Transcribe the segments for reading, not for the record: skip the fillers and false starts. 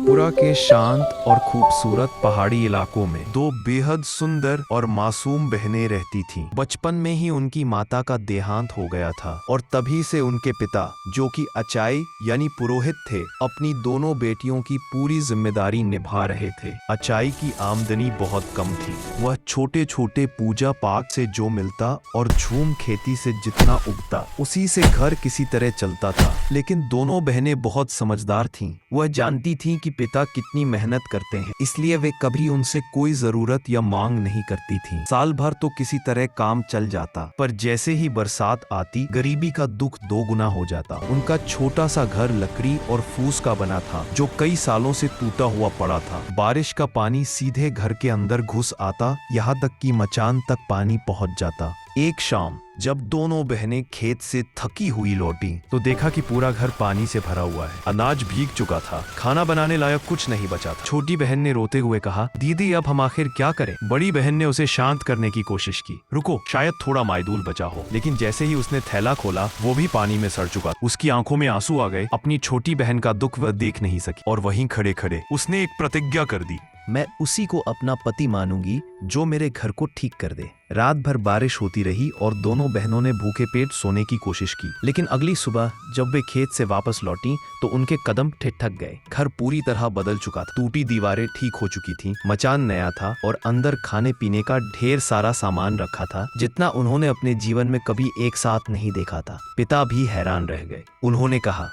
त्रिपुरा के शांत और खूबसूरत पहाड़ी इलाकों में दो बेहद सुंदर और मासूम बहनें रहती थीं। बचपन में ही उनकी माता का देहांत हो गया था और तभी से उनके पिता, जो कि अचाई यानी पुरोहित थे, अपनी दोनों बेटियों की पूरी जिम्मेदारी निभा रहे थे। अचाई की आमदनी बहुत कम थी। वह छोटे छोटे पूजा पाठ से जो मिलता और झूम खेती से जितना उगता, उसी से घर किसी तरह चलता था। लेकिन दोनों बहनें बहुत समझदार थीं। वह जानती थीं कि पिता कितनी मेहनत करते हैं, इसलिए वे कभी उनसे कोई जरूरत या मांग नहीं करती थीं। साल भर तो किसी तरह काम चल जाता, पर जैसे ही बरसात आती, गरीबी का दुख दोगुना हो जाता। उनका छोटा सा घर लकड़ी और फूस का बना था, जो कई सालों से टूटा हुआ पड़ा था। बारिश का पानी सीधे घर के अंदर घुस आता, यहाँ तक कि मचान तक पानी पहुंच जाता। एक शाम जब दोनों बहनें खेत से थकी हुई लौटी, तो देखा कि पूरा घर पानी से भरा हुआ है। अनाज भीग चुका था, खाना बनाने लायक कुछ नहीं बचा था। छोटी बहन ने रोते हुए कहा, दीदी अब हम आखिर क्या करें? बड़ी बहन ने उसे शांत करने की कोशिश की। रुको, शायद थोड़ा मायदूल बचा हो। लेकिन जैसे ही उसने थैला खोला, वो भी पानी में सड़ चुका। उसकी आंखों में आंसू आ गए। अपनी छोटी बहन का दुख वह देख नहीं सकी और वहीं खड़े खड़े उसने एक प्रतिज्ञा कर दी, मैं उसी को अपना पति मानूंगी जो मेरे घर को ठीक कर दे। रात भर बारिश होती रही और दोनों बहनों ने भूखे पेट सोने की कोशिश की। लेकिन अगली सुबह जब वे खेत से वापस लौटी, तो उनके कदम ठिठक गए। घर पूरी तरह बदल चुका था। टूटी दीवारें ठीक हो चुकी थीं, मचान नया था और अंदर खाने पीने का ढेर सारा सामान रखा था, जितना उन्होंने अपने जीवन में कभी एक साथ नहीं देखा था। पिता भी हैरान रह गए। उन्होंने कहा,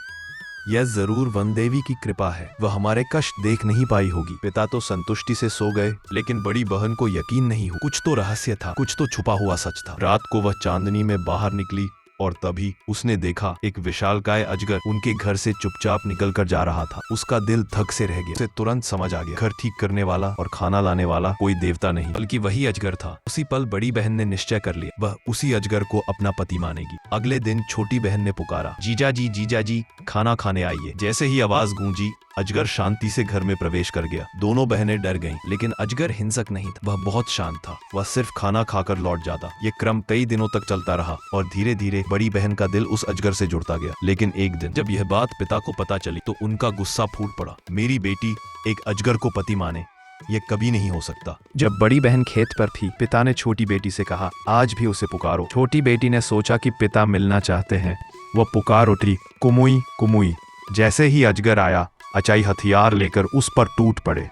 यह जरूर वनदेवी की कृपा है, वह हमारे कष्ट देख नहीं पाई होगी। पिता तो संतुष्टि से सो गए, लेकिन बड़ी बहन को यकीन नहीं हुआ। कुछ तो रहस्य था, कुछ तो छुपा हुआ सच था। रात को वह चांदनी में बाहर निकली और तभी उसने देखा एक विशालकाय अजगर उनके घर से चुपचाप निकल कर जा रहा था। उसका दिल धक से रह गया। उसे तुरंत समझ आ गया, घर ठीक करने वाला और खाना लाने वाला कोई देवता नहीं, बल्कि वही अजगर था। उसी पल बड़ी बहन ने निश्चय कर लिया, वह उसी अजगर को अपना पति मानेगी। अगले दिन छोटी बहन ने पुकारा, जीजा जी खाना खाने आइए। जैसे ही आवाज गूंजी, अजगर शांति से घर में प्रवेश कर गया। दोनों बहनें डर गईं, लेकिन अजगर हिंसक नहीं था। वह बहुत शांत था। वह सिर्फ खाना खाकर लौट जाता। ये क्रम कई दिनों तक चलता रहा और धीरे धीरे बड़ी बहन का दिल उस अजगर से जुड़ता गया। लेकिन एक दिन जब यह बात पिता को पता चली, तो उनका गुस्सा फूट पड़ा। मेरी बेटी एक अजगर को पति माने, ये कभी नहीं हो सकता। जब बड़ी बहन खेत पर थी, पिता ने छोटी बेटी से कहा, आज भी उसे पुकारो। छोटी बेटी ने सोचा कि पिता मिलना चाहते हैं। वह पुकार उठी, कुमुई कुमुई। जैसे ही अजगर आया, अचाई हथियार लेकर उस पर टूट पड़े।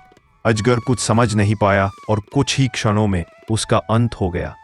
अजगर कुछ समझ नहीं पाया और कुछ ही क्षणों में उसका अंत हो गया।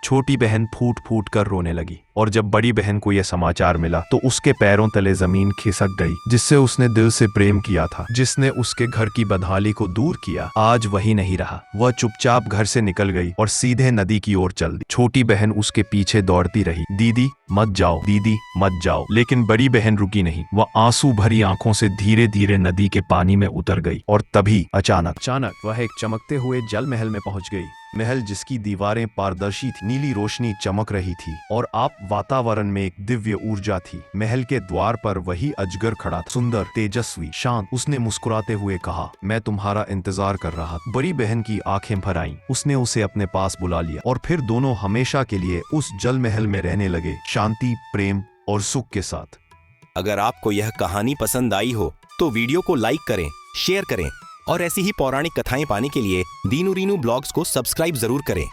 छोटी बहन फूट फूट कर रोने लगी और जब बड़ी बहन को यह समाचार मिला, तो उसके पैरों तले जमीन खिसक गई। जिससे उसने दिल से प्रेम किया था, जिसने उसके घर की बदहाली को दूर किया, आज वही नहीं रहा। वह चुपचाप घर से निकल गई और सीधे नदी की ओर चल दी। छोटी बहन उसके पीछे दौड़ती रही, दीदी मत जाओ, दीदी मत जाओ। लेकिन बड़ी बहन रुकी नहीं। वह आंसू भरी आंखों से धीरे धीरे नदी के पानी में उतर गई और तभी अचानक वह एक चमकते हुए जल महल में पहुंच गई। महल जिसकी दीवारें पारदर्शी थी, नीली रोशनी चमक रही थी और आप वातावरण में एक दिव्य ऊर्जा थी। महल के द्वार पर वही अजगर खड़ा था, सुंदर, तेजस्वी, शांत। उसने मुस्कुराते हुए कहा, मैं तुम्हारा इंतजार कर रहा था। बड़ी बहन की आंखें भर आईं। उसने उसे अपने पास बुला लिया और फिर दोनों हमेशा के लिए उस जल महल में रहने लगे, शांति, प्रेम और सुख के साथ। अगर आपको यह कहानी पसंद आई हो तो वीडियो को लाइक करें, शेयर करें और ऐसी ही पौराणिक कथाएं पाने के लिए दीनू रीनू ब्लॉग्स को सब्सक्राइब जरूर करें।